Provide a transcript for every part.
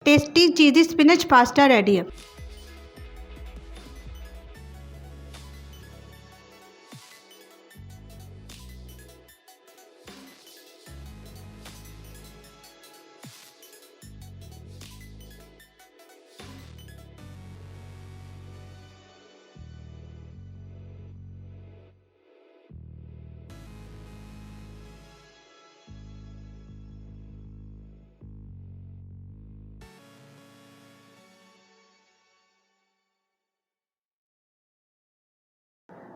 Tasty चीज़ी spinach pasta ready है।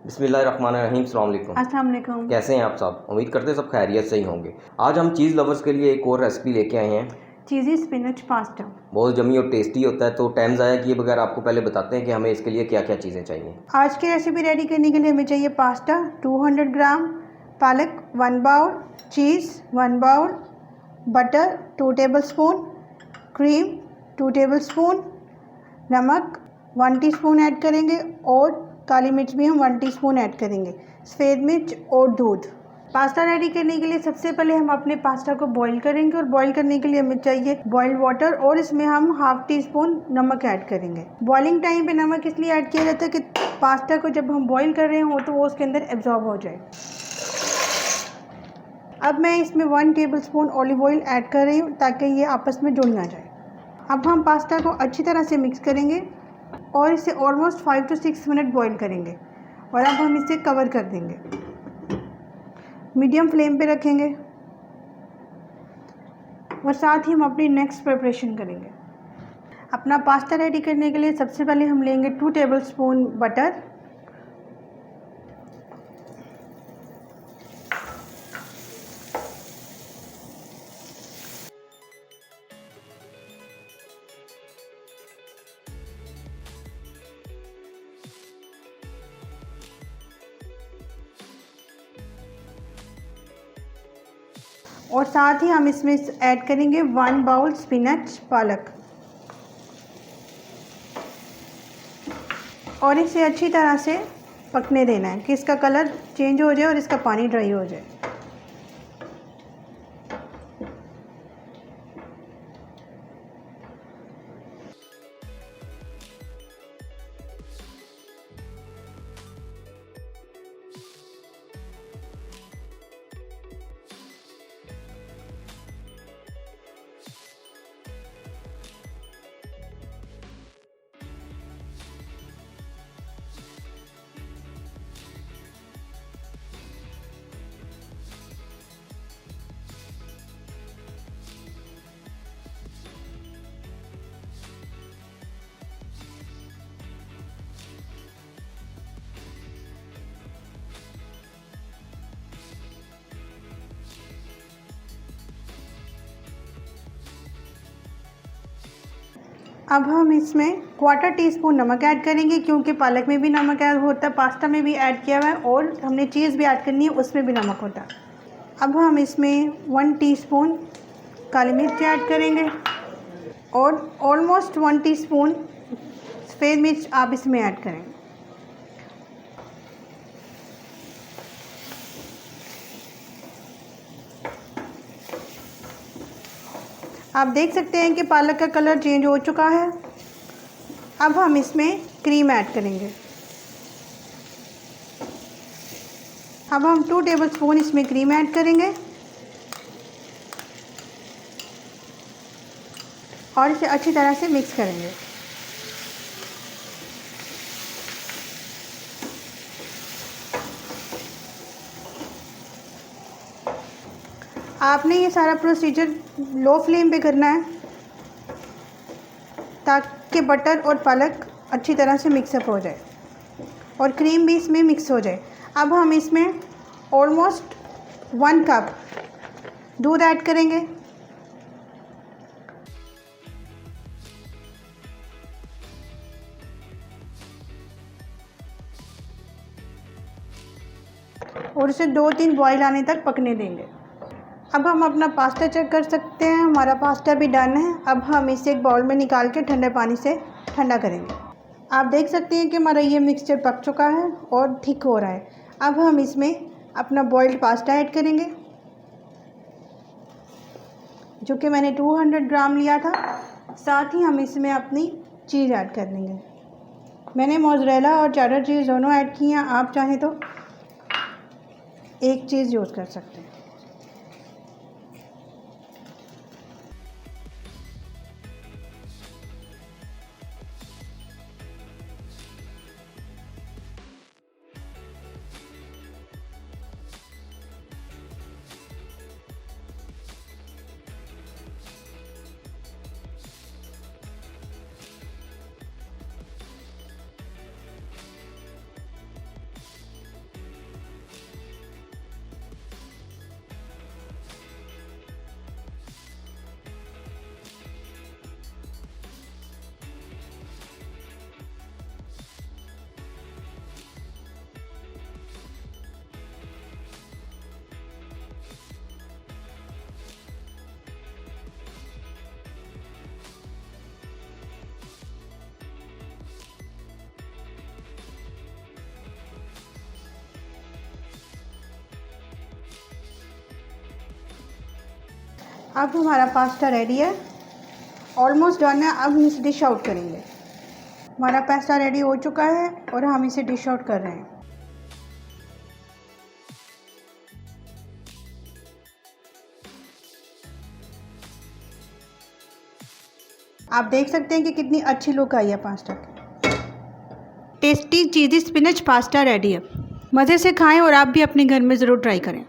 बिस्मिल्लाहिर्रहमानिर्रहीम, अस्सलाम वालेकुम। अस्सलाम वालेकुम। कैसे हैं आप सब? उम्मीद करते हैं सब खैरियत से ही होंगे। आज हम चीज़ लवर्स के लिए एक और रेसिपी लेके आए हैं, चीज़ी स्पिनच पास्ता। बहुत जमी और टेस्टी होता है। तो टाइम ज़ाया किए बगैर आपको पहले बताते हैं कि हमें इसके लिए क्या क्या चीज़ें चाहिए। आज की रेसिपी रेडी करने के लिए हमें चाहिए पास्ता 200 ग्राम, पालक 1 bowl, cheese 1 bowl, butter 2 tablespoon, cream 2 tablespoon, नमक 1 टीस्पून ऐड करेंगे और काली मिर्च भी हम 1 टीस्पून ऐड करेंगे, सफ़ेद मिर्च और दूध। पास्ता रेडी करने के लिए सबसे पहले हम अपने पास्ता को बॉईल करेंगे और बॉईल करने के लिए हमें चाहिए बॉइल्ड वाटर और इसमें हम हाफ़ टी स्पून नमक ऐड करेंगे। बॉइलिंग टाइम पे नमक इसलिए ऐड किया जाता है कि पास्ता को जब हम बॉईल कर रहे हो तो वो उसके अंदर एब्जॉर्ब हो जाए। अब मैं इसमें 1 टेबलस्पून ऑलिव ऑयल ऐड कर रही हूँ ताकि ये आपस में जुड़ ना जाए। अब हम पास्ता को अच्छी तरह से मिक्स करेंगे और इसे ऑलमोस्ट 5 to 6 मिनट बॉईल करेंगे और अब हम इसे कवर कर देंगे, मीडियम फ्लेम पे रखेंगे और साथ ही हम अपनी नेक्स्ट प्रिपरेशन करेंगे। अपना पास्ता रेडी करने के लिए सबसे पहले हम लेंगे 2 टेबलस्पून बटर, और साथ ही हम इसमें ऐड करेंगे 1 बाउल स्पिनच पालक और इसे अच्छी तरह से पकने देना है कि इसका कलर चेंज हो जाए और इसका पानी ड्राई हो जाए। अब हम इसमें 1/4 टीस्पून नमक ऐड करेंगे क्योंकि पालक में भी नमक ऐड होता है, पास्ता में भी ऐड किया हुआ है और हमने चीज़ भी ऐड करनी है, उसमें भी नमक होता है। अब हम इसमें 1 टीस्पून काली मिर्च ऐड करेंगे और ऑलमोस्ट 1 टीस्पून सफ़ेद मिर्च आप इसमें ऐड करेंगे। आप देख सकते हैं कि पालक का कलर चेंज हो चुका है। अब हम इसमें क्रीम ऐड करेंगे। अब हम 2 टेबलस्पून इसमें क्रीम ऐड करेंगे और इसे अच्छी तरह से मिक्स करेंगे। आपने ये सारा प्रोसीजर लो फ्लेम पे करना है ताकि बटर और पालक अच्छी तरह से मिक्सअप हो जाए और क्रीम भी इसमें मिक्स हो जाए। अब हम इसमें ऑलमोस्ट 1 कप दूध ऐड करेंगे और इसे 2-3 बॉईल आने तक पकने देंगे। अब हम अपना पास्ता चेक कर सकते हैं, हमारा पास्ता भी डन है। अब हम इसे एक बाउल में निकाल के ठंडे पानी से ठंडा करेंगे। आप देख सकते हैं कि हमारा ये मिक्सचर पक चुका है और थिक हो रहा है। अब हम इसमें अपना बॉइल्ड पास्ता ऐड करेंगे जो कि मैंने 200 ग्राम लिया था। साथ ही हम इसमें अपनी चीज़ ऐड कर देंगे। मैंने मोज़रेला और चेडर चीज़ दोनों ऐड की हैं, आप चाहें तो एक चीज़ यूज़ कर सकते हैं। अब हमारा पास्ता रेडी है, ऑलमोस्ट डन है। अब हम इसे डिश आउट करेंगे। हमारा पास्ता रेडी हो चुका है और हम इसे डिश आउट कर रहे हैं। आप देख सकते हैं कि कितनी अच्छी लुक आई है पास्ता की। टेस्टी चीज़ी स्पिनच पास्ता रेडी है। मज़े से खाएं और आप भी अपने घर में ज़रूर ट्राई करें।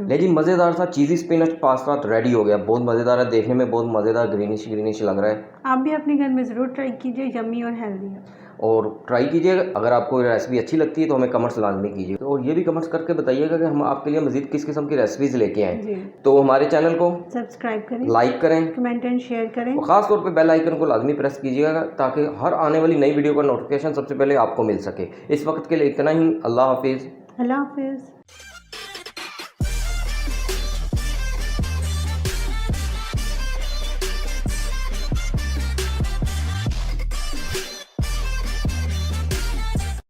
लेकिन मज़ेदार सा चीज़ी स्पिनच पास्ता तो रेडी हो गया। बहुत मज़ेदार है, देखने में बहुत मज़ेदार ग्रीनिश ग्रीनिश लग रहा है। आप भी अपने घर में ज़रूर ट्राई कीजिए, यम्मी और हेल्दी है। और ट्राई कीजिएगा। अगर आपको रेसिपी अच्छी लगती है तो हमें कमेंट्स लाजमी कीजिए, और ये भी कमेंट्स करके बताइएगा कि हम आपके लिए मज़ीद किस किस्म की रेसिपीज़ लेके आएँ। तो हमारे चैनल को सब्सक्राइब करें, लाइक करें, कमेंट एंड शेयर करें, और ख़ास तौर पे बेल आइकन को लाजमी प्रेस कीजिएगा ताकि हर आने वाली नई वीडियो का नोटिफिकेशन सबसे पहले आपको मिल सके। इस वक्त के लिए इतना ही। अल्लाह हाफिज़। अल्लाह हाफिज़।